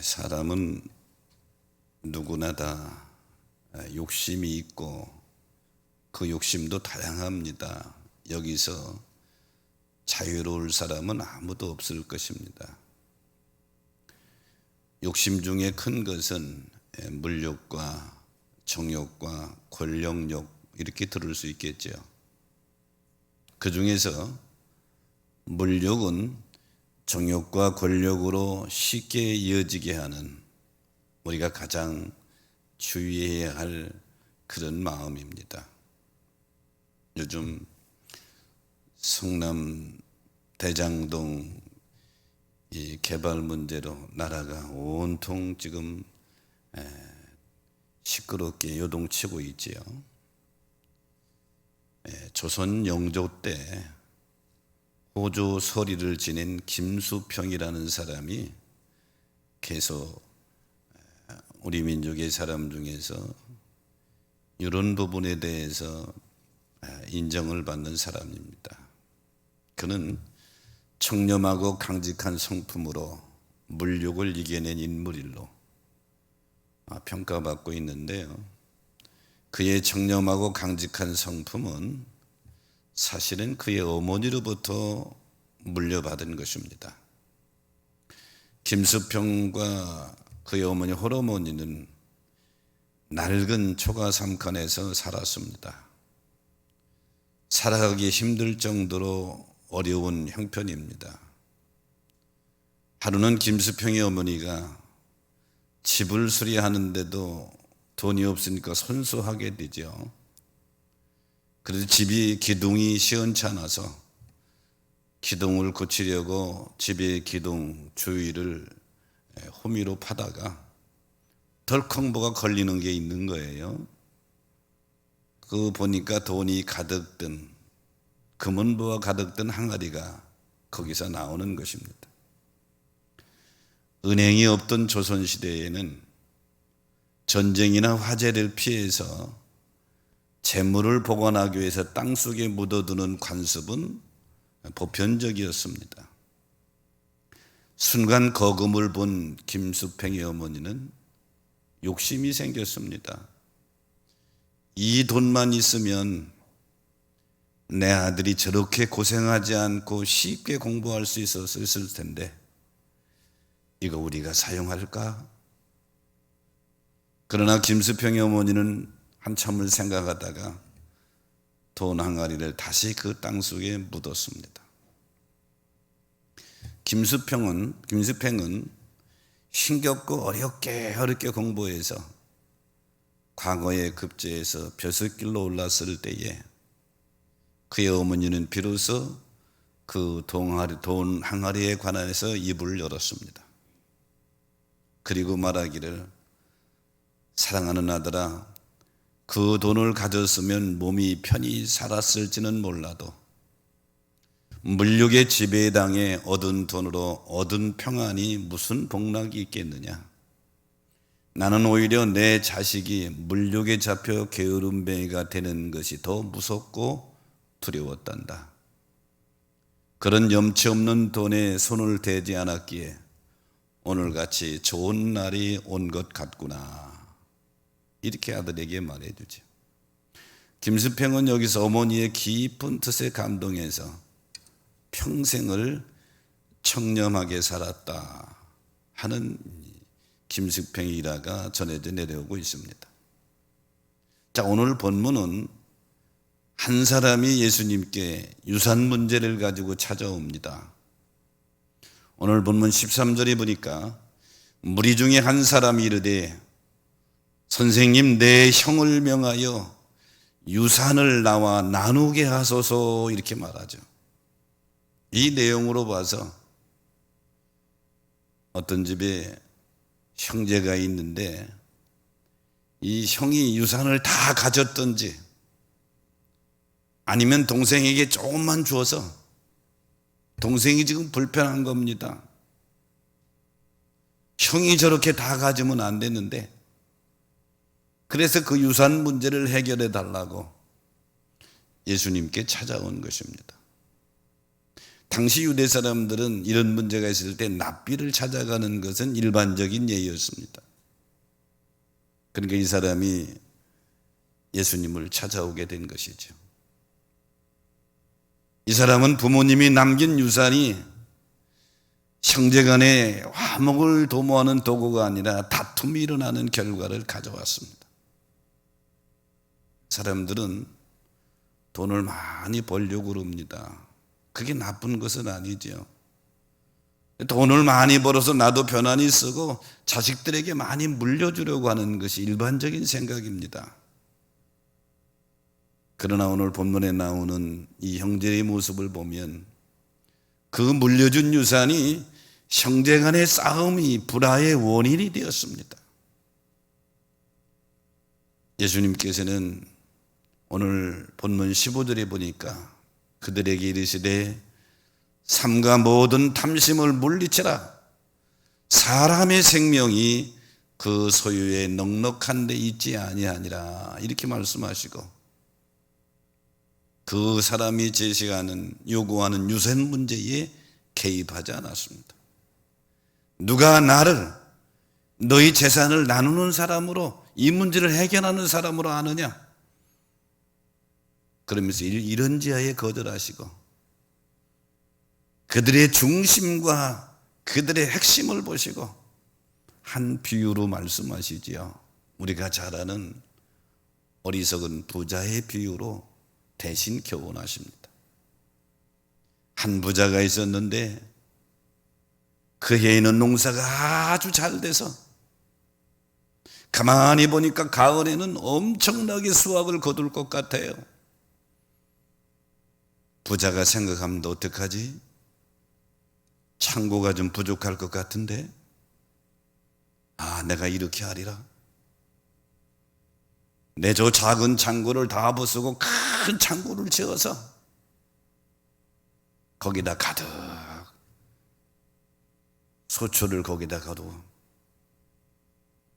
사람은 누구나 다 욕심이 있고 그 욕심도 다양합니다. 여기서 자유로울 사람은 아무도 없을 것입니다. 욕심 중에 큰 것은 물욕과 정욕과 권력욕 이렇게 들을 수 있겠죠. 그 중에서 물욕은 정욕과 권력으로 쉽게 이어지게 하는 우리가 가장 주의해야 할 그런 마음입니다. 요즘 성남 대장동 이 개발 문제로 나라가 온통 지금 시끄럽게 요동치고 있지요. 조선 영조 때 호조 서리를 지낸 김수평이라는 사람이 계속 우리 민족의 사람 중에서 이런 부분에 대해서 인정을 받는 사람입니다. 그는 청렴하고 강직한 성품으로 물욕을 이겨낸 인물로 평가받고 있는데요. 그의 청렴하고 강직한 성품은 사실은 그의 어머니로부터 물려받은 것입니다. 김수평과 그의 어머니 홀어머니는 낡은 초가삼간에서 살았습니다. 살아가기 힘들 정도로 어려운 형편입니다. 하루는 김수평의 어머니가 집을 수리하는데도 돈이 없으니까 손수하게 되죠. 그래서 집이 기둥이 시원찮아서 기둥을 고치려고 집의 기둥 주위를 호미로 파다가 덜컹 뭐가 걸리는 게 있는 거예요. 그 보니까 돈이 가득 든 금은보가 가득 든 항아리가 거기서 나오는 것입니다. 은행이 없던 조선시대에는 전쟁이나 화재를 피해서 재물을 보관하기 위해서 땅속에 묻어두는 관습은 보편적이었습니다. 순간 거금을 본 김수평의 어머니는 욕심이 생겼습니다. 이 돈만 있으면 내 아들이 저렇게 고생하지 않고 쉽게 공부할 수 있었을 텐데 이거 우리가 사용할까? 그러나 김수평의 어머니는 한참을 생각하다가 돈 항아리를 다시 그 땅속에 묻었습니다. 김수평은 힘겹고 어렵게 공부해서 과거의 급제에서 벼슬길로 올랐을 때에 그의 어머니는 비로소 그 돈 항아리에 관해서 입을 열었습니다. 그리고 말하기를 사랑하는 아들아, 그 돈을 가졌으면 몸이 편히 살았을지는 몰라도 물욕의 지배당에 얻은 돈으로 얻은 평안이 무슨 복락이 있겠느냐. 나는 오히려 내 자식이 물욕에 잡혀 게으름뱅이가 되는 것이 더 무섭고 두려웠단다. 그런 염치 없는 돈에 손을 대지 않았기에 오늘같이 좋은 날이 온 것 같구나. 이렇게 아들에게 말해주죠. 김수평은 여기서 어머니의 깊은 뜻에 감동해서 평생을 청렴하게 살았다 하는 김수평의 일화가 전해져 내려오고 있습니다. 자, 오늘 본문은 한 사람이 예수님께 유산 문제를 가지고 찾아옵니다. 오늘 본문 13절에 보니까 무리 중에 한 사람이 이르되 선생님, 내 형을 명하여 유산을 나와 나누게 하소서 이렇게 말하죠. 이 내용으로 봐서 어떤 집에 형제가 있는데 이 형이 유산을 다 가졌던지 아니면 동생에게 조금만 주어서 동생이 지금 불편한 겁니다. 형이 저렇게 다 가지면 안 되는데 그래서 그 유산 문제를 해결해 달라고 예수님께 찾아온 것입니다. 당시 유대 사람들은 이런 문제가 있을 때 납비를 찾아가는 것은 일반적인 예였습니다. 그러니까 이 사람이 예수님을 찾아오게 된 것이죠. 이 사람은 부모님이 남긴 유산이 형제간의 화목을 도모하는 도구가 아니라 다툼이 일어나는 결과를 가져왔습니다. 사람들은 돈을 많이 벌려고 그럽니다. 그게 나쁜 것은 아니죠. 돈을 많이 벌어서 나도 편안히 쓰고 자식들에게 많이 물려주려고 하는 것이 일반적인 생각입니다. 그러나 오늘 본문에 나오는 이 형제의 모습을 보면 그 물려준 유산이 형제 간의 싸움이 불화의 원인이 되었습니다. 예수님께서는 오늘 본문 15절에 보니까 그들에게 이르시되 삼가 모든 탐심을 물리쳐라. 사람의 생명이 그 소유에 넉넉한 데 있지 아니하니라. 이렇게 말씀하시고 그 사람이 제시하는 요구하는 유산 문제에 개입하지 않았습니다. 누가 나를 너희 재산을 나누는 사람으로 이 문제를 해결하는 사람으로 아느냐? 그러면서 이런 지하에 거절하시고 그들의 중심과 그들의 핵심을 보시고 한 비유로 말씀하시지요. 우리가 잘 아는 어리석은 부자의 비유로 대신 교훈하십니다. 한 부자가 있었는데 그 해에는 농사가 아주 잘 돼서 가만히 보니까 가을에는 엄청나게 수확을 거둘 것 같아요. 부자가 생각하면 어떡하지? 창고가 좀 부족할 것 같은데 내가 이렇게 하리라. 내 저 작은 창고를 다 부수고 큰 창고를 지어서 거기다 가득 소초를 거기다 가두어.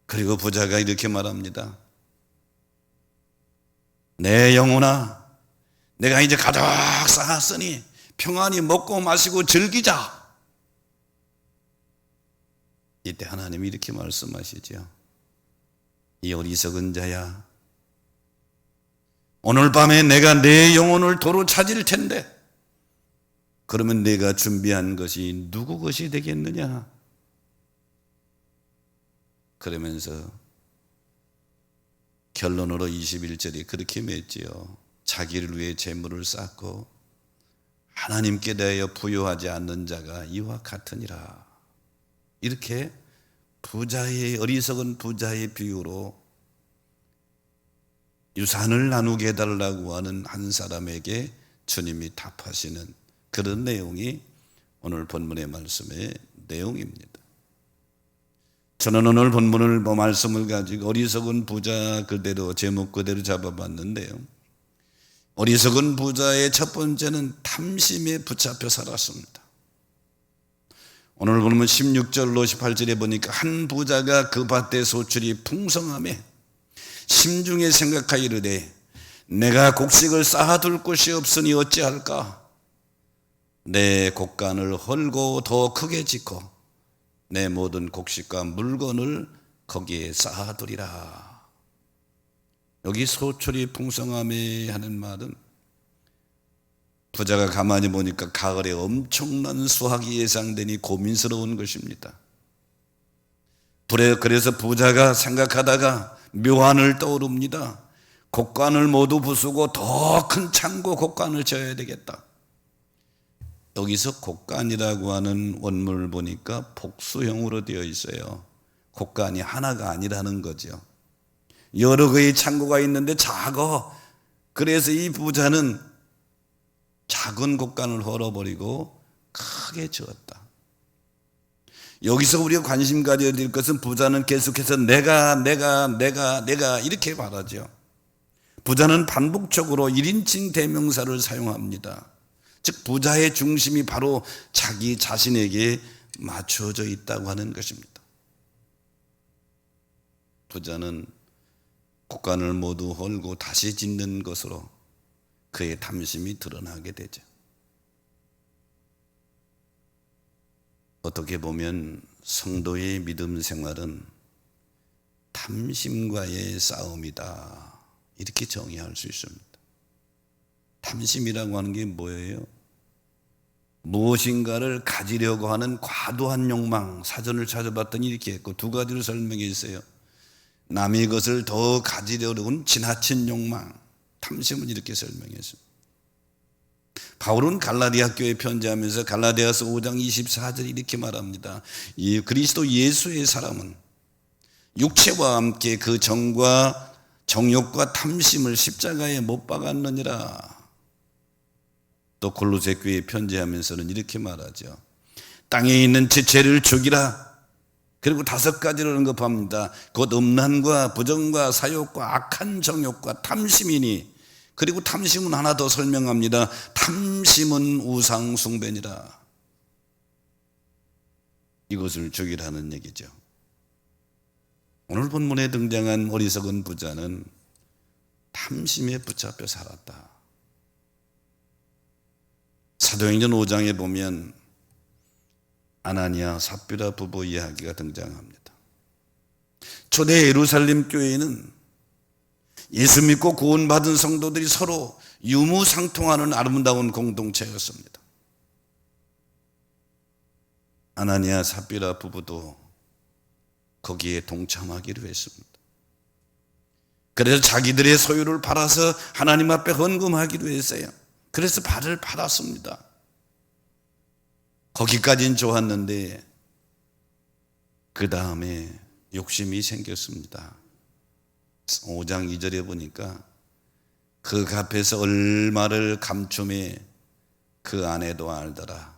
그리고 부자가 이렇게 말합니다. 내 영혼아, 내가 이제 가득 쌓았으니 평안히 먹고 마시고 즐기자. 이때 하나님이 이렇게 말씀하시죠. 이 어리석은 자야, 오늘 밤에 내가 내 영혼을 도로 찾을 텐데 그러면 내가 준비한 것이 누구 것이 되겠느냐? 그러면서 결론으로 21절에 그렇게 맺지요. 자기를 위해 재물을 쌓고 하나님께 대하여 부여하지 않는 자가 이와 같으니라. 이렇게 어리석은 부자의 비유로 유산을 나누게 해달라고 하는 한 사람에게 주님이 답하시는 그런 내용이 오늘 본문의 말씀의 내용입니다. 저는 오늘 본문을 말씀을 가지고 어리석은 부자 그대로 제목 그대로 잡아봤는데요. 어리석은 부자의 첫 번째는 탐심에 붙잡혀 살았습니다. 오늘 보면 16절로 18절에 보니까 한 부자가 그 밭의 소출이 풍성하며 심중에 생각하여 이르되 내가 곡식을 쌓아둘 곳이 없으니 어찌할까? 내 곡간을 헐고 더 크게 짓고 내 모든 곡식과 물건을 거기에 쌓아두리라. 여기 소출이 풍성함에 하는 말은 부자가 가만히 보니까 가을에 엄청난 수확이 예상되니 고민스러운 것입니다. 그래서 부자가 생각하다가 묘안을 떠오릅니다. 곡간을 모두 부수고 더 큰 창고 곡간을 지어야 되겠다. 여기서 곡간이라고 하는 원문을 보니까 복수형으로 되어 있어요. 곡간이 하나가 아니라는 거죠. 여러 개의 창고가 있는데 작아. 그래서 이 부자는 작은 곡간을 헐어버리고 크게 지었다. 여기서 우리가 관심 가져야 될 것은 부자는 계속해서 내가 이렇게 말하죠. 부자는 반복적으로 1인칭 대명사를 사용합니다. 즉 부자의 중심이 바로 자기 자신에게 맞춰져 있다고 하는 것입니다. 부자는 곡간을 모두 헐고 다시 짓는 것으로 그의 탐심이 드러나게 되죠. 어떻게 보면 성도의 믿음 생활은 탐심과의 싸움이다, 이렇게 정의할 수 있습니다. 탐심이라고 하는 게 뭐예요? 무엇인가를 가지려고 하는 과도한 욕망. 사전을 찾아봤더니 이렇게 했고, 두 가지로 설명해 있어요. 남의 것을 더 가지려고 하는 지나친 욕망, 탐심은 이렇게 설명했습니다. 바울은 갈라디아 교회에 편지하면서 갈라디아서 5장 24절 이렇게 말합니다. 이 그리스도 예수의 사람은 육체와 함께 그 정과 정욕과 탐심을 십자가에 못 박았느니라. 또 골로새 교회에 편지하면서는 이렇게 말하죠. 땅에 있는 지체를 죽이라. 그리고 5가지를 언급합니다. 곧 음란과 부정과 사욕과 악한 정욕과 탐심이니, 그리고 탐심은 하나 더 설명합니다. 탐심은 우상 숭배니라. 이것을 죽이라는 얘기죠. 오늘 본문에 등장한 어리석은 부자는 탐심에 붙잡혀 살았다. 사도행전 5장에 보면 아나니아 삽비라 부부 이야기가 등장합니다. 초대 예루살렘 교회는 예수 믿고 구원받은 성도들이 서로 유무상통하는 아름다운 공동체였습니다. 아나니아 삽비라 부부도 거기에 동참하기로 했습니다. 그래서 자기들의 소유를 팔아서 하나님 앞에 헌금하기로 했어요. 그래서 발을 받았습니다. 거기까지는 좋았는데 그 다음에 욕심이 생겼습니다. 5장 2절에 보니까 그 값에서 얼마를 감춤해 그 아내도 알더라.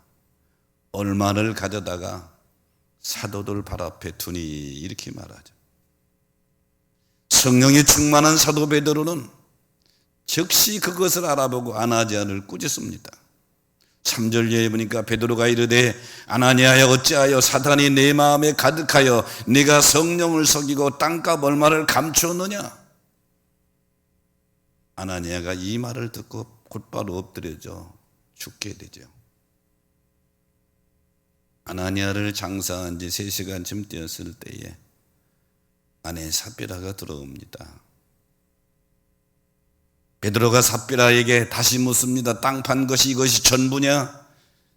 얼마를 가져다가 사도들 발 앞에 두니, 이렇게 말하죠. 성령이 충만한 사도 베드로는 즉시 그것을 알아보고 아나니아를 꾸짖습니다. 3절에 보니까 베드로가 이르되 아나니아야, 어찌하여 사탄이 내 마음에 가득하여 네가 성령을 속이고 땅값 얼마를 감추었느냐. 아나니아가 이 말을 듣고 곧바로 엎드려져 죽게 되죠. 아나니아를 장사한 지 3시간쯤 되었을 때에 아내 삽비라가 들어옵니다. 베드로가 삽비라에게 다시 묻습니다. 땅 판 것이 이것이 전부냐?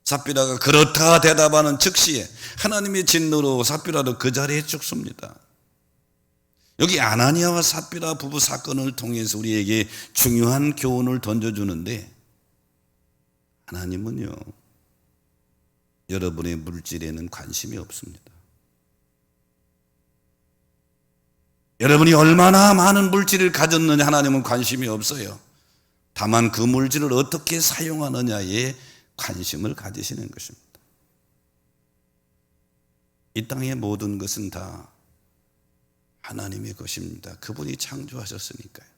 삽비라가 그렇다 대답하는 즉시에 하나님의 진노로 삽비라도 그 자리에 죽습니다. 여기 아나니아와 삽비라 부부 사건을 통해서 우리에게 중요한 교훈을 던져주는데, 하나님은요, 여러분의 물질에는 관심이 없습니다. 여러분이 얼마나 많은 물질을 가졌느냐 하나님은 관심이 없어요. 다만 그 물질을 어떻게 사용하느냐에 관심을 가지시는 것입니다. 이 땅의 모든 것은 다 하나님의 것입니다. 그분이 창조하셨으니까요.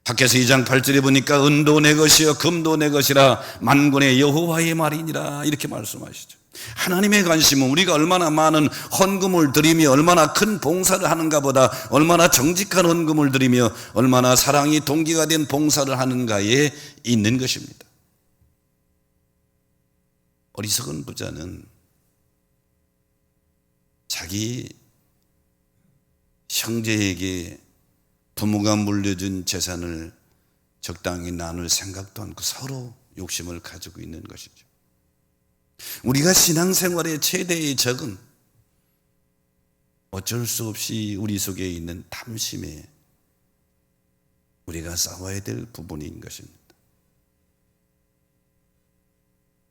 밖에서 2장 8절에 보니까 은도 내 것이요 금도 내 것이라 만군의 여호와의 말이니라, 이렇게 말씀하시죠. 하나님의 관심은 우리가 얼마나 많은 헌금을 드리며 얼마나 큰 봉사를 하는가 보다 얼마나 정직한 헌금을 드리며 얼마나 사랑이 동기가 된 봉사를 하는가에 있는 것입니다. 어리석은 부자는 자기 형제에게 부모가 물려준 재산을 적당히 나눌 생각도 않고 서로 욕심을 가지고 있는 것이죠. 우리가 신앙생활의 최대의 적은 어쩔 수 없이 우리 속에 있는 탐심에 우리가 싸워야 될 부분인 것입니다.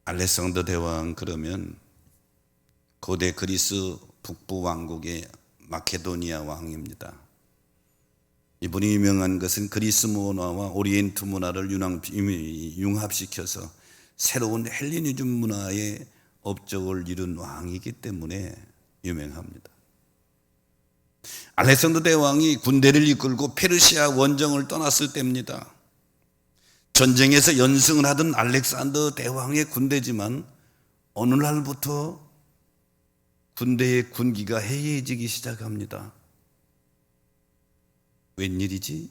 알렉산더 대왕, 그러면 고대 그리스 북부 왕국의 마케도니아 왕입니다. 이분이 유명한 것은 그리스 문화와 오리엔트 문화를 융합시켜서 새로운 헬레니즘 문화의 업적을 이룬 왕이기 때문에 유명합니다. 알렉산더 대왕이 군대를 이끌고 페르시아 원정을 떠났을 때입니다. 전쟁에서 연승을 하던 알렉산더 대왕의 군대지만 어느 날부터 군대의 군기가 해이해지기 시작합니다. 웬일이지?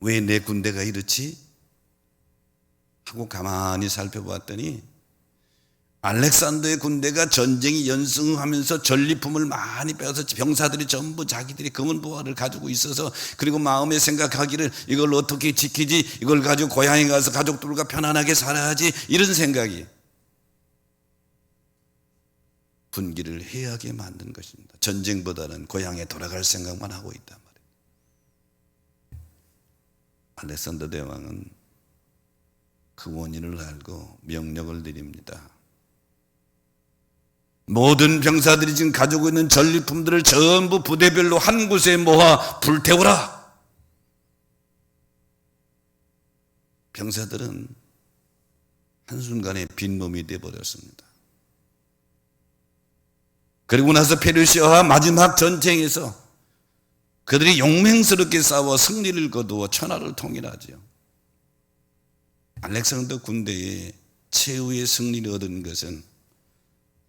왜 내 군대가 이렇지? 하고 가만히 살펴봤더니 알렉산더의 군대가 전쟁이 연승하면서 전리품을 많이 빼서 병사들이 전부 자기들이 금은 보화를 가지고 있어서, 그리고 마음에 생각하기를 이걸 어떻게 지키지, 이걸 가지고 고향에 가서 가족들과 편안하게 살아야지, 이런 생각이 분기를 해하게 만든 것입니다. 전쟁보다는 고향에 돌아갈 생각만 하고 있단 말이에요. 알렉산더 대왕은 그 원인을 알고 명령을 내립니다. 모든 병사들이 지금 가지고 있는 전리품들을 전부 부대별로 한 곳에 모아 불태워라. 병사들은 한순간에 빈몸이 되어버렸습니다. 그리고 나서 페르시아와 마지막 전쟁에서 그들이 용맹스럽게 싸워 승리를 거두어 천하를 통일하지요. 알렉산더 군대의 최후의 승리를 얻은 것은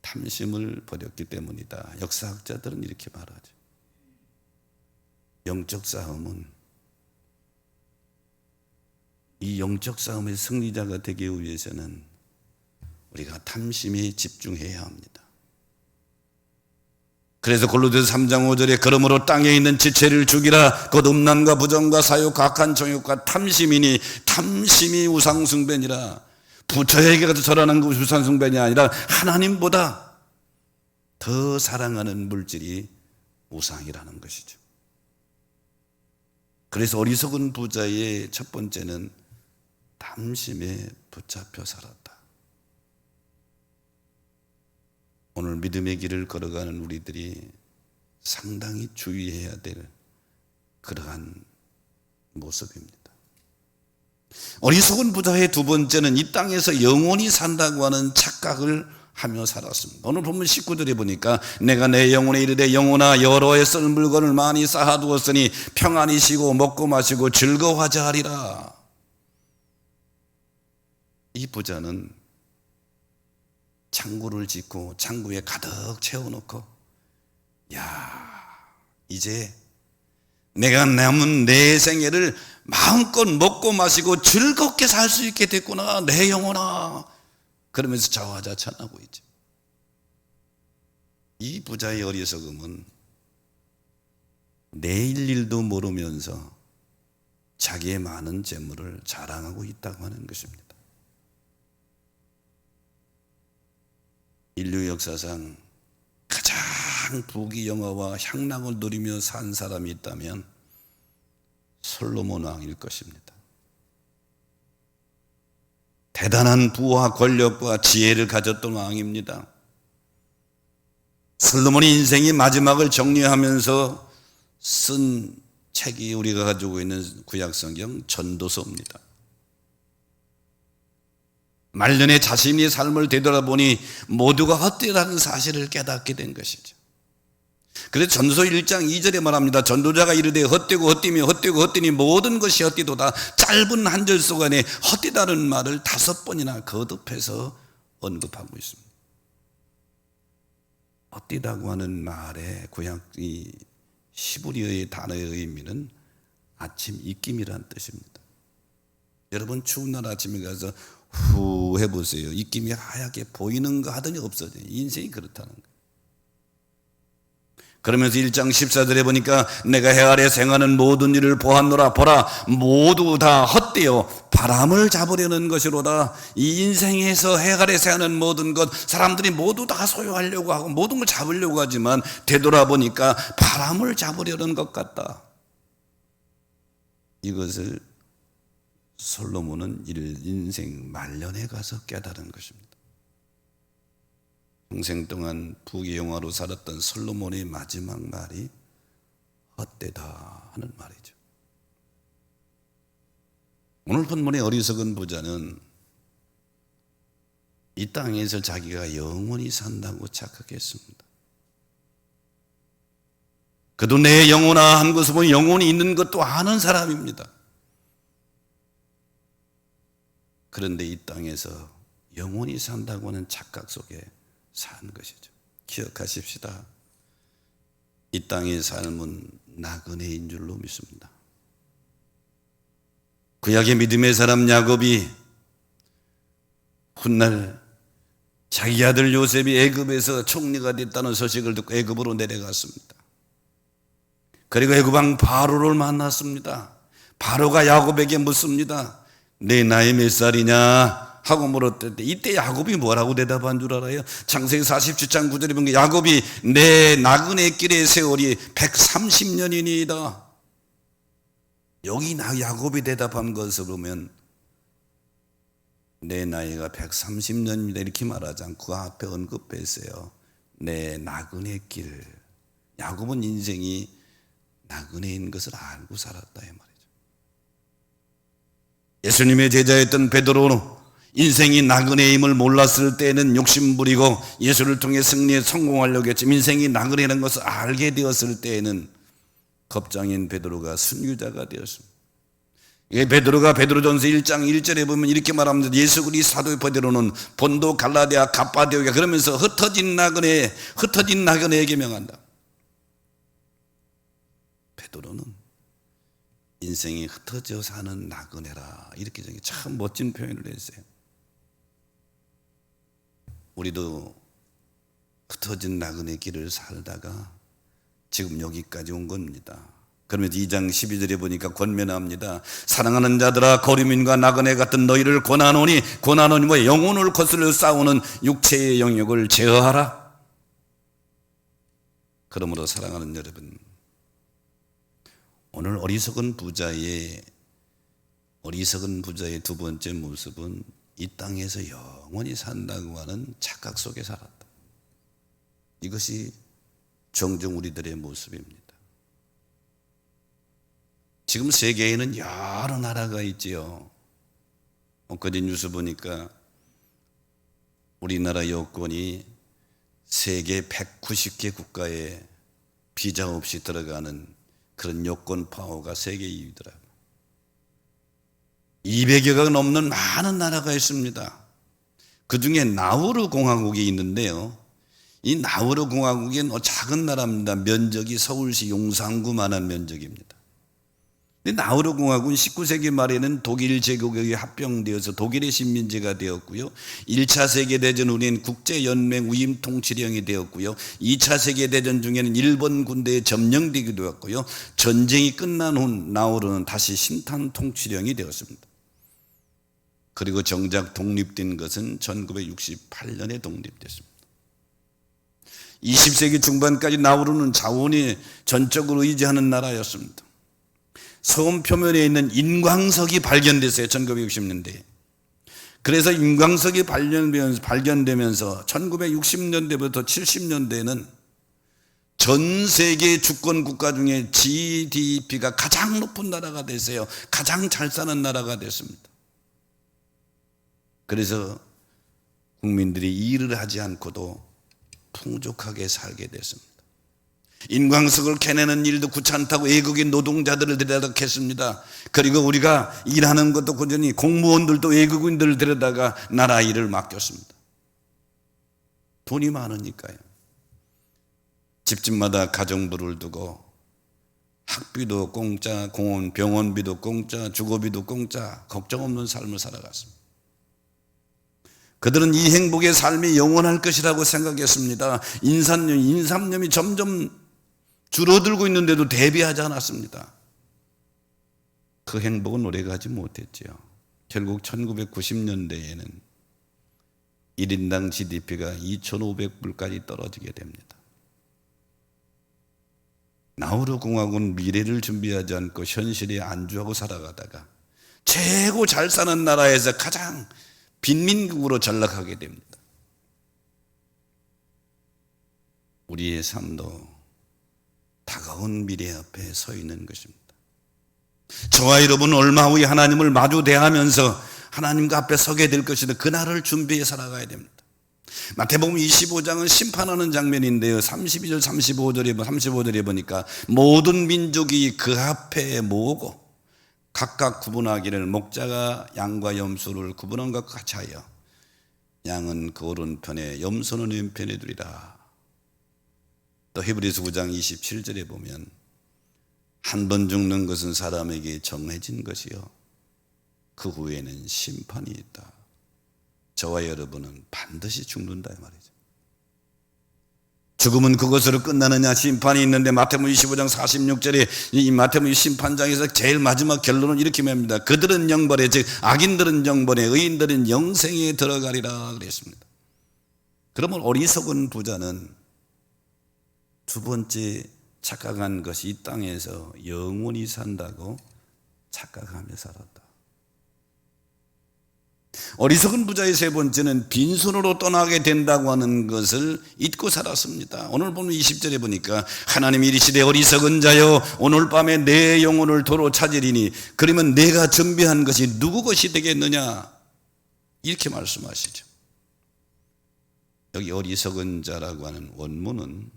탐심을 버렸기 때문이다. 역사학자들은 이렇게 말하죠. 영적 싸움은, 이 영적 싸움의 승리자가 되기 위해서는 우리가 탐심에 집중해야 합니다. 그래서 골로새서 3장 5절에 그러므로 땅에 있는 지체를 죽이라. 곧 음란과 부정과 사욕과 악한 정욕과 탐심이니 탐심이 우상숭배니라. 부처에게 가서 절하는 것이 우상숭배가 아니라 하나님보다 더 사랑하는 물질이 우상이라는 것이죠. 그래서 어리석은 부자의 첫 번째는 탐심에 붙잡혀 살았다. 오늘 믿음의 길을 걸어가는 우리들이 상당히 주의해야 될 그러한 모습입니다. 어리석은 부자의 두 번째는 이 땅에서 영원히 산다고 하는 착각을 하며 살았습니다. 오늘 본문 19절에 보니까 내가 내 영혼에 이르되 영혼아 여러 해 쓸 물건을 많이 쌓아두었으니 평안히 쉬고 먹고 마시고 즐거워하자 하리라. 이 부자는 창고를 짓고 창고에 가득 채워놓고, 이제 내가 남은 내 생애를 마음껏 먹고 마시고 즐겁게 살 수 있게 됐구나, 내 영혼아, 그러면서 자화자찬하고 있죠. 이 부자의 어리석음은 내일 일도 모르면서 자기의 많은 재물을 자랑하고 있다고 하는 것입니다. 인류 역사상 가장 부귀영화와 향락을 누리며 산 사람이 있다면 솔로몬 왕일 것입니다. 대단한 부와 권력과 지혜를 가졌던 왕입니다. 솔로몬이 인생의 마지막을 정리하면서 쓴 책이 우리가 가지고 있는 구약성경 전도서입니다. 말년에 자신의 삶을 되돌아보니 모두가 헛되다는 사실을 깨닫게 된 것이죠. 그래서 전도서 1장 2절에 말합니다. 전도자가 이르되 헛되고 헛되며 헛되고 헛되니 모든 것이 헛되도다. 짧은 한 절 속 안에 헛되다는 말을 5번이나 거듭해서 언급하고 있습니다. 헛되다고 하는 말의 구약 이 히브리어의 단어의 의미는 아침 입김이라는 뜻입니다. 여러분 추운 날 아침에 가서 후 해보세요. 입김이 하얗게 보이는 거 하더니 없어져요. 인생이 그렇다는 거예요. 그러면서 1장 14절에 보니까 내가 해 아래 생하는 모든 일을 보았노라. 보라 모두 다 헛되어 바람을 잡으려는 것이로다. 이 인생에서 해 아래 생하는 모든 것, 사람들이 모두 다 소유하려고 하고 모든 걸 잡으려고 하지만 되돌아보니까 바람을 잡으려는 것 같다. 이것을 솔로몬은 인생 말년에 가서 깨달은 것입니다. 평생 동안 부귀영화로 살았던 솔로몬의 마지막 말이 헛되다 하는 말이죠. 오늘 본문의 어리석은 부자는 이 땅에서 자기가 영원히 산다고 착각했습니다. 그도 내 영혼아 한 것을 보니 영혼이 있는 것도 아는 사람입니다. 그런데 이 땅에서 영원히 산다고 하는 착각 속에 산 것이죠. 기억하십시다. 이 땅의 삶은 나그네인 줄로 믿습니다. 구약의 믿음의 사람 야곱이 훗날 자기 아들 요셉이 애굽에서 총리가 됐다는 소식을 듣고 애굽으로 내려갔습니다. 그리고 애굽 왕 바로를 만났습니다. 바로가 야곱에게 묻습니다. 내 나이 몇 살이냐 하고 물었을 때 이때 야곱이 뭐라고 대답한 줄 알아요? 창세기 47장 9절에 보면 야곱이 내 나그네 길의 세월이 130년이니이다. 여기 야곱이 대답한 것을 보면 내 나이가 130년이다 이렇게 말하지 않고 그 앞에 언급했어요. 내 나그네 길. 야곱은 인생이 나그네인 것을 알고 살았다 이 말이죠. 예수님의 제자였던 베드로는 인생이 나그네임을 몰랐을 때는 욕심부리고 예수를 통해 승리에 성공하려고 했지만 인생이 나그네라는 것을 알게 되었을 때에는 겁장인 베드로가 순교자가 되었습니다. 베드로가 베드로전서 1장 1절에 보면 이렇게 말합니다. 예수 그리스도 사도 베드로는 본도 갈라디아 갑바디오가 그러면서 흩어진 나그네에게 명한다. 베드로는 인생이 흩어져 사는 나그네라 이렇게 참 멋진 표현을 했어요. 우리도 흩어진 나그네 길을 살다가 지금 여기까지 온 겁니다. 그러면서 2장 12절에 보니까 권면합니다. 사랑하는 자들아 거류민과 나그네 같은 너희를 권하노니 뭐 영혼을 거슬러 싸우는 육체의 영역을 제어하라. 그러므로 사랑하는 여러분, 오늘 어리석은 부자의 두 번째 모습은 이 땅에서 영원히 산다고 하는 착각 속에 살았다. 이것이 종종 우리들의 모습입니다. 지금 세계에는 여러 나라가 있지요. 엊그제 뉴스 보니까 우리나라 여권이 세계 190개 국가에 비자 없이 들어가는 그런 여권 파워가 세계 2위더라고요. 200여가 넘는 많은 나라가 있습니다. 그 중에 나우루 공화국이 있는데요. 이 나우루 공화국은 작은 나라입니다. 면적이 서울시 용산구만한 면적입니다. 나우루 공화국은 19세기 말에는 독일 제국에 합병되어서 독일의 식민지가 되었고요. 1차 세계대전 후에는 국제연맹 위임 통치령이 되었고요. 2차 세계대전 중에는 일본 군대에 점령되기도 했고요. 전쟁이 끝난 후 나우루는 다시 신탄 통치령이 되었습니다. 그리고 정작 독립된 것은 1968년에 독립됐습니다. 20세기 중반까지 나우루는 자원이 전적으로 의지하는 나라였습니다. 섬 표면에 있는 인광석이 발견됐어요. 1960년대에. 그래서 인광석이 발견되면서 1960년대부터 70년대에는 전 세계 주권 국가 중에 GDP가 가장 높은 나라가 됐어요. 가장 잘 사는 나라가 됐습니다. 그래서 국민들이 일을 하지 않고도 풍족하게 살게 됐습니다. 인광석을 캐내는 일도 귀찮다고 외국인 노동자들을 데려다 캤습니다. 그리고 우리가 일하는 것도 꾸준히 공무원들도 외국인들을 데려다가 나라 일을 맡겼습니다. 돈이 많으니까요. 집집마다 가정부를 두고 학비도 공짜, 공원, 병원비도 공짜, 주거비도 공짜, 걱정 없는 삶을 살아갔습니다. 그들은 이 행복의 삶이 영원할 것이라고 생각했습니다. 인삼염이 점점 줄어들고 있는데도 대비하지 않았습니다. 그 행복은 오래가지 못했지요. 결국 1990년대에는 1인당 GDP가 2,500불까지 떨어지게 됩니다. 나우루 공화국은 미래를 준비하지 않고 현실에 안주하고 살아가다가 최고 잘 사는 나라에서 가장 빈민국으로 전락하게 됩니다. 우리의 삶도 다가온 미래 앞에 서 있는 것입니다. 저와 여러분은 얼마 후에 하나님을 마주 대하면서 하나님과 앞에 서게 될 것인데 그날을 준비해 살아가야 됩니다. 마태복음 25장은 심판하는 장면인데요. 32절 35절에 보니까 모든 민족이 그 앞에 모으고 각각 구분하기를 목자가 양과 염소를 구분한 것과 같이 하여 양은 그 오른편에 염소는 왼편에 두리라. 또 히브리서 9장 27절에 보면 한 번 죽는 것은 사람에게 정해진 것이요 그 후에는 심판이 있다. 저와 여러분은 반드시 죽는다 이 말이죠. 죽음은 그것으로 끝나느냐? 심판이 있는데 마태복음 25장 46절에 이 마태복음 심판장에서 제일 마지막 결론을 이렇게 맵니다. 그들은 영벌에, 즉 악인들은 영벌에, 의인들은 영생에 들어가리라 그랬습니다. 그러면 어리석은 부자는 두 번째 착각한 것이 이 땅에서 영원히 산다고 착각하며 살았다. 어리석은 부자의 세 번째는 빈손으로 떠나게 된다고 하는 것을 잊고 살았습니다. 오늘 보면 20절에 보니까 하나님이 이르시되 어리석은 자여 오늘 밤에 내 영혼을 도로 찾으리니 그러면 내가 준비한 것이 누구 것이 되겠느냐 이렇게 말씀하시죠. 여기 어리석은 자라고 하는 원문은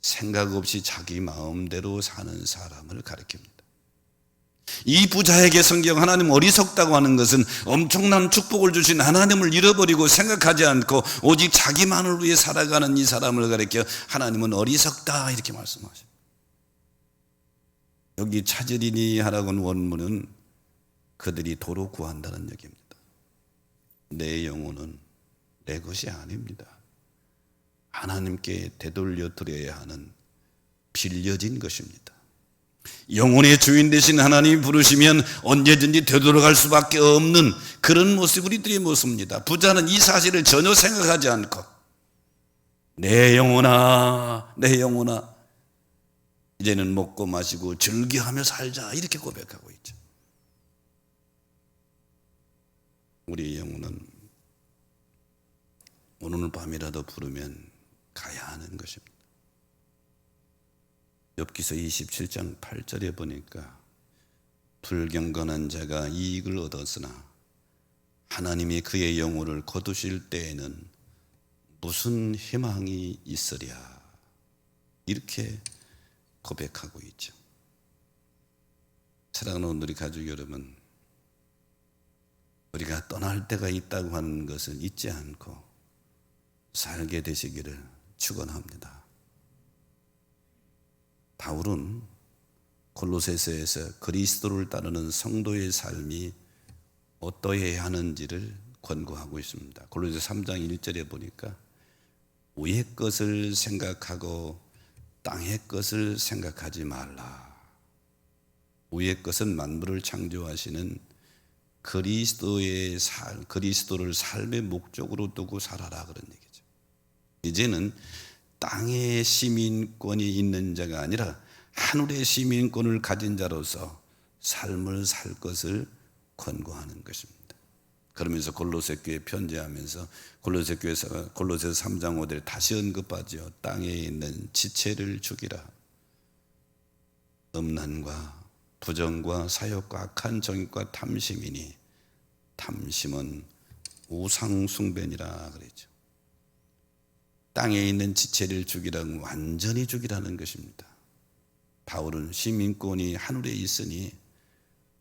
생각 없이 자기 마음대로 사는 사람을 가리킵니다. 이 부자에게 성경 하나님 어리석다고 하는 것은 엄청난 축복을 주신 하나님을 잃어버리고 생각하지 않고 오직 자기만을 위해 살아가는 이 사람을 가리켜 하나님은 어리석다 이렇게 말씀하십니다. 여기 찾으리니 하라고 하는 원문은 그들이 도로 구한다는 얘기입니다. 내 영혼은 내 것이 아닙니다. 하나님께 되돌려 드려야 하는 빌려진 것입니다. 영혼의 주인 되신 하나님이 부르시면 언제든지 되돌아갈 수밖에 없는 그런 모습이 우리들의 모습입니다. 부자는 이 사실을 전혀 생각하지 않고 내 영혼아 내 영혼아 이제는 먹고 마시고 즐겨하며 살자 이렇게 고백하고 있죠. 우리의 영혼은 오늘 밤이라도 부르면 가야 하는 것입니다. 욥기서 27장 8절에 보니까 불경건한 자가 이익을 얻었으나 하나님이 그의 영혼을 거두실 때에는 무슨 희망이 있으랴 이렇게 고백하고 있죠. 사랑하는 우리 가족 여러분, 우리가 떠날 때가 있다고 하는 것을 잊지 않고 살게 되시기를 축원합니다. 바울은 골로새서에서 그리스도를 따르는 성도의 삶이 어떠해야 하는지를 권고하고 있습니다. 골로새 3장 1절에 보니까 위의 것을 생각하고 땅의 것을 생각하지 말라. 위의 것은 만물을 창조하시는 그리스도를 삶의 목적으로 두고 살아라 그런 얘기죠. 이제는 땅의 시민권이 있는 자가 아니라 하늘의 시민권을 가진 자로서 삶을 살 것을 권고하는 것입니다. 그러면서 골로새 교회 편지하면서 골로새 교회에서 골로새 3장 5절에 다시 언급하죠. 땅에 있는 지체를 죽이라. 음란과 부정과 사욕과 악한 정욕과 탐심이니 탐심은 우상숭배니라 그랬죠. 땅에 있는 지체를 죽이라는 완전히 죽이라는 것입니다. 바울은 시민권이 하늘에 있으니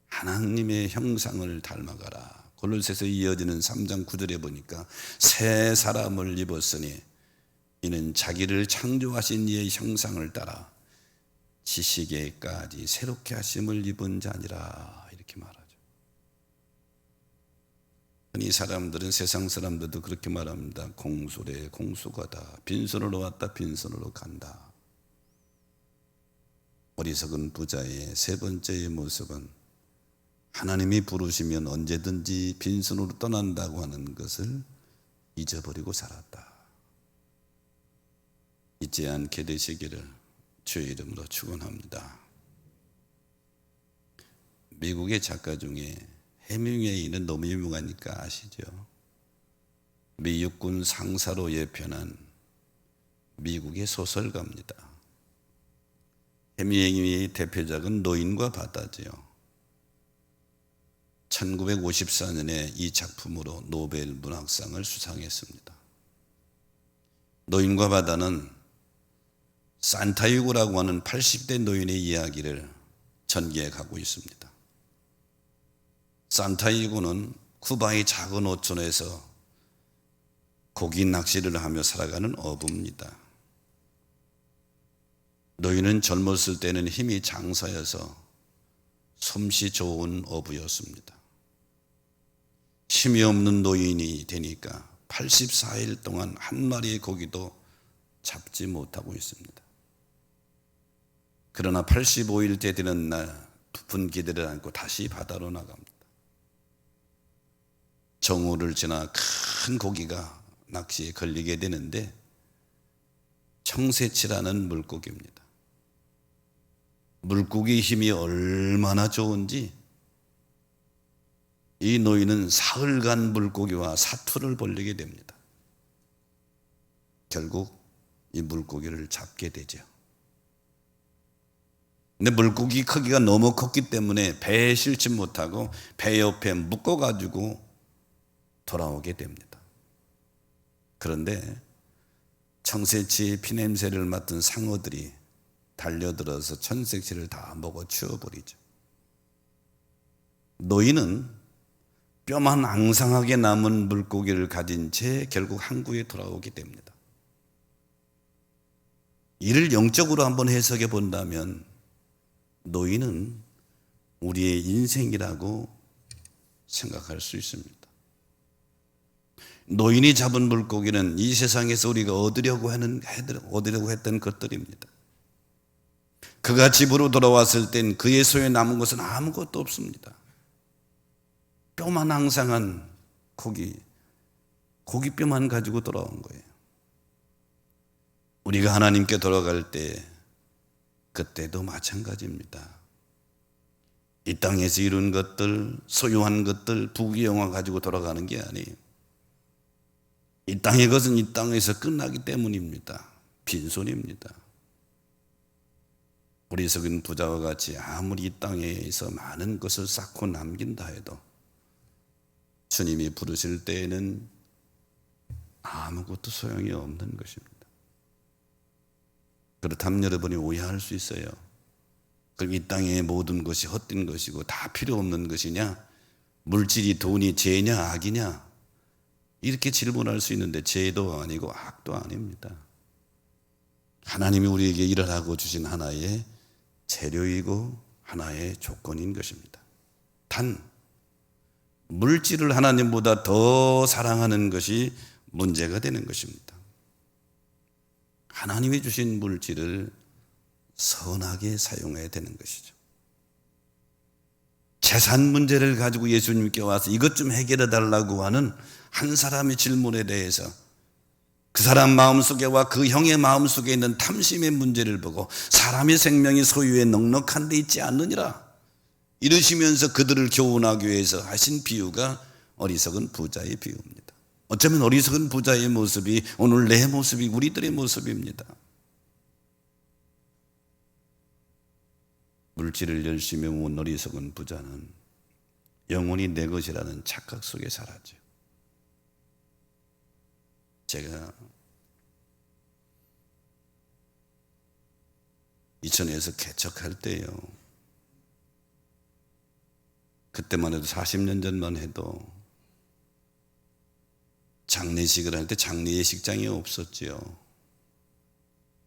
하나님의 형상을 닮아가라. 골로새서 이어지는 3장 9절에 보니까 새 사람을 입었으니 이는 자기를 창조하신 이의 형상을 따라 지식에까지 새롭게 하심을 입은 자니라 이렇게 말하죠. 이 사람들은 세상 사람들도 그렇게 말합니다. 공소래 공소가다. 빈손으로 왔다 빈손으로 간다. 어리석은 부자의 세 번째의 모습은 하나님이 부르시면 언제든지 빈손으로 떠난다고 하는 것을 잊어버리고 살았다. 잊지 않게 되시기를 주의 이름으로 축원합니다. 미국의 작가 중에 해밍웨이는 너무 유명하니까 아시죠? 미 육군 상사로 예편한 미국의 소설가입니다. 해밍웨이의 대표작은 노인과 바다지요. 1954년에 이 작품으로 노벨 문학상을 수상했습니다. 노인과 바다는 산타유고라고 하는 80대 노인의 이야기를 전개하고 있습니다. 산타유고는 쿠바의 작은 어촌에서 고기 낚시를 하며 살아가는 어부입니다. 노인은 젊었을 때는 힘이 장사여서 솜씨 좋은 어부였습니다. 힘이 없는 노인이 되니까 84일 동안 한 마리의 고기도 잡지 못하고 있습니다. 그러나 85일째 되는 날 부푼 기대를 안고 다시 바다로 나갑니다. 정오를 지나 큰 고기가 낚시에 걸리게 되는데 청새치라는 물고기입니다. 물고기 힘이 얼마나 좋은지 이 노인은 사흘간 물고기와 사투를 벌이게 됩니다. 결국 이 물고기를 잡게 되죠. 근데 물고기 크기가 너무 컸기 때문에 배에 실지 못하고 배 옆에 묶어가지고 돌아오게 됩니다. 그런데 청새치의 피냄새를 맡은 상어들이 달려들어서 청새치를 다 먹어 치워버리죠. 노인은 뼈만 앙상하게 남은 물고기를 가진 채 결국 항구에 돌아오게 됩니다. 이를 영적으로 한번 해석해 본다면 노인은 우리의 인생이라고 생각할 수 있습니다. 노인이 잡은 물고기는 이 세상에서 우리가 얻으려고 했던 것들입니다. 그가 집으로 돌아왔을 땐 그의 손에 남은 것은 아무것도 없습니다. 뼈만 앙상한 고기뼈만 가지고 돌아온 거예요. 우리가 하나님께 돌아갈 때 그때도 마찬가지입니다. 이 땅에서 이룬 것들, 소유한 것들, 부귀영화 가지고 돌아가는 게 아니에요. 이 땅의 것은 이 땅에서 끝나기 때문입니다. 빈손입니다. 어리석은 부자와 같이 아무리 이 땅에서 많은 것을 쌓고 남긴다 해도 주님이 부르실 때에는 아무것도 소용이 없는 것입니다. 그렇다면 여러분이 오해할 수 있어요. 그럼 이 땅의 모든 것이 헛된 것이고 다 필요 없는 것이냐? 물질이 돈이 죄냐 악이냐? 이렇게 질문할 수 있는데 죄도 아니고 악도 아닙니다. 하나님이 우리에게 일하라고 주신 하나의 재료이고 하나의 조건인 것입니다. 단 물질을 하나님보다 더 사랑하는 것이 문제가 되는 것입니다. 하나님이 주신 물질을 선하게 사용해야 되는 것이죠. 재산 문제를 가지고 예수님께 와서 이것 좀 해결해 달라고 하는 한 사람의 질문에 대해서 그 사람 마음속에와 그 형의 마음속에 있는 탐심의 문제를 보고 사람의 생명이 소유에 넉넉한 데 있지 않느니라 이러시면서 그들을 교훈하기 위해서 하신 비유가 어리석은 부자의 비유입니다. 어쩌면 어리석은 부자의 모습이 오늘 내 모습이 우리들의 모습입니다. 물질을 열심히 모은 어리석은 부자는 영원히 내 것이라는 착각 속에 살았죠. 제가 이천에서 개척할 때요, 그때만 해도 40년 전만 해도 장례식을 할 때 장례 예식장이 없었지요.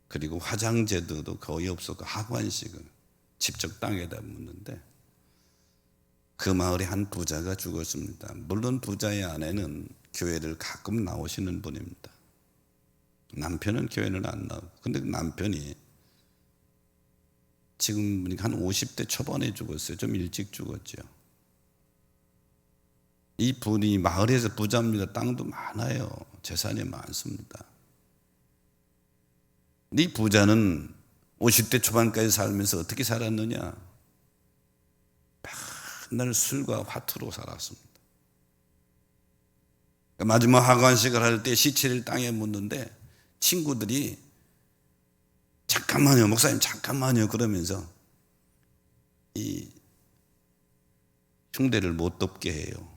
그리고 화장제도도 거의 없었고 하관식을 직접 땅에다 묻는데 그 마을에 한 부자가 죽었습니다. 물론 부자의 아내는 교회를 가끔 나오시는 분입니다. 남편은 교회는 안 나오고. 근데 남편이 지금 한 50대 초반에 죽었어요. 좀 일찍 죽었죠. 이 분이 마을에서 부자입니다. 땅도 많아요. 재산이 많습니다. 이 부자는 50대 초반까지 살면서 어떻게 살았느냐? 맨날 술과 화투로 살았습니다. 마지막 하관식을 할 때 시체를 땅에 묻는데 친구들이 잠깐만요, 목사님 잠깐만요 그러면서 이 흉대를 못 덮게 해요.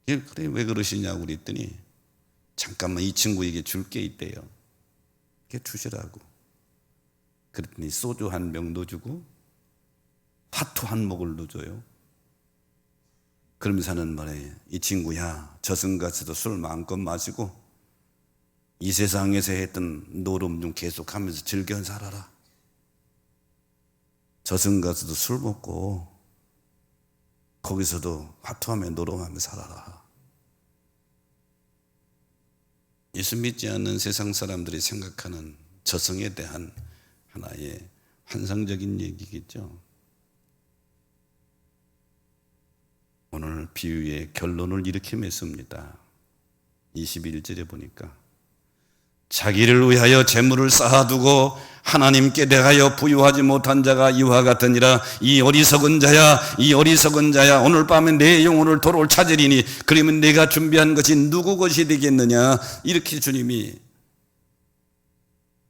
그래 왜 그러시냐고 그랬더니 잠깐만 이 친구에게 줄 게 있대요. 그게 주시라고. 그랬더니 소주 한 병도 주고 화투 한 목을도 줘요. 그러면서 하는 말에 이 친구야 저승가서도 술 마음껏 마시고 이 세상에서 했던 노름 좀 계속하면서 즐겨 살아라. 저승가서도 술 먹고 거기서도 화투하며 노름하며 살아라. 예수 믿지 않는 세상 사람들이 생각하는 저성에 대한 하나의 환상적인 얘기겠죠. 오늘 비유의 결론을 이렇게 맺습니다. 21절에 보니까 자기를 위하여 재물을 쌓아두고 하나님께 대하여 부유하지 못한 자가 이와 같으니라. 이 어리석은 자야, 오늘 밤에 내 영혼을 도로 찾으리니 그러면 내가 준비한 것이 누구 것이 되겠느냐. 이렇게 주님이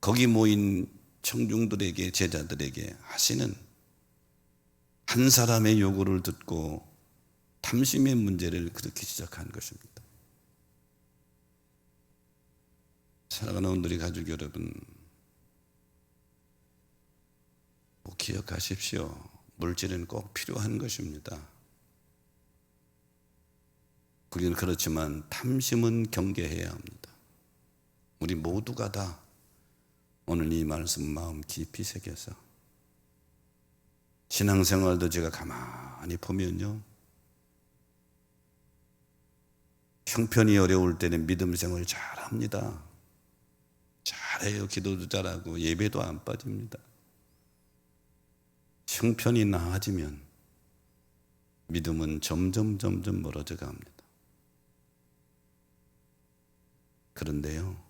거기 모인 청중들에게, 제자들에게 하시는 한 사람의 요구를 듣고 탐심의 문제를 그렇게 시작한 것입니다. 사랑하는 우리 가족 여러분, 꼭 기억하십시오. 물질은 꼭 필요한 것입니다. 우리는 그렇지만 탐심은 경계해야 합니다. 우리 모두가 다 오늘 이 말씀 마음 깊이 새겨서 신앙생활도 제가 가만히 보면요, 형편이 어려울 때는 믿음 생활 잘합니다. 잘해요. 기도도 잘하고 예배도 안 빠집니다. 형편이 나아지면 믿음은 점점 멀어져 갑니다. 그런데요,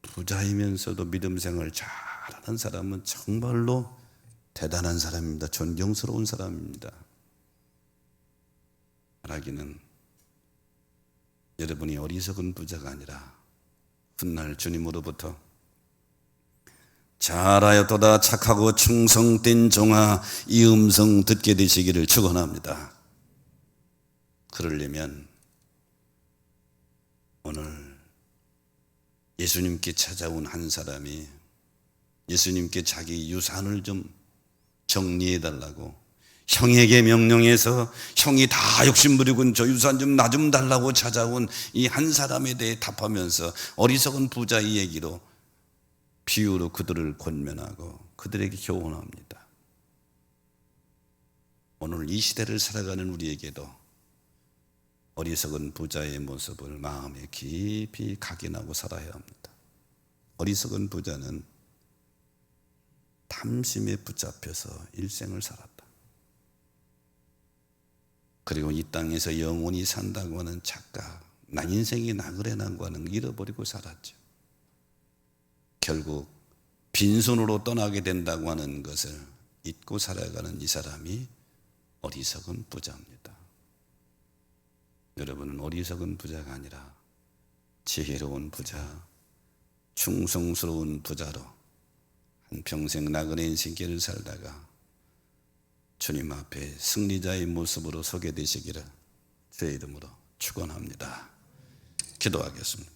부자이면서도 믿음 생활 잘하는 사람은 정말로 대단한 사람입니다. 존경스러운 사람입니다. 말하기는 여러분이 어리석은 부자가 아니라 훗날 주님으로부터 잘하였도다 착하고 충성된 종아, 이 음성 듣게 되시기를 축원합니다. 그러려면 오늘 예수님께 찾아온 한 사람이 예수님께 자기 유산을 좀 정리해 달라고 형에게 명령해서 형이 다 욕심부리고 저 유산 좀 나 좀 달라고 찾아온 이 한 사람에 대해 답하면서 어리석은 부자의 얘기로, 비유로 그들을 권면하고 그들에게 교훈합니다. 오늘 이 시대를 살아가는 우리에게도 어리석은 부자의 모습을 마음에 깊이 각인하고 살아야 합니다. 어리석은 부자는 탐심에 붙잡혀서 일생을 살았다. 그리고 이 땅에서 영원히 산다고 하는 착각, 난 인생이 나그래나고 하는 걸 잃어버리고 살았죠. 결국 빈손으로 떠나게 된다고 하는 것을 잊고 살아가는 이 사람이 어리석은 부자입니다. 여러분은 어리석은 부자가 아니라 지혜로운 부자, 충성스러운 부자로 한평생 나그네 인생길을 살다가 주님 앞에 승리자의 모습으로 서게 되시기를 주의 이름으로 축원합니다. 기도하겠습니다.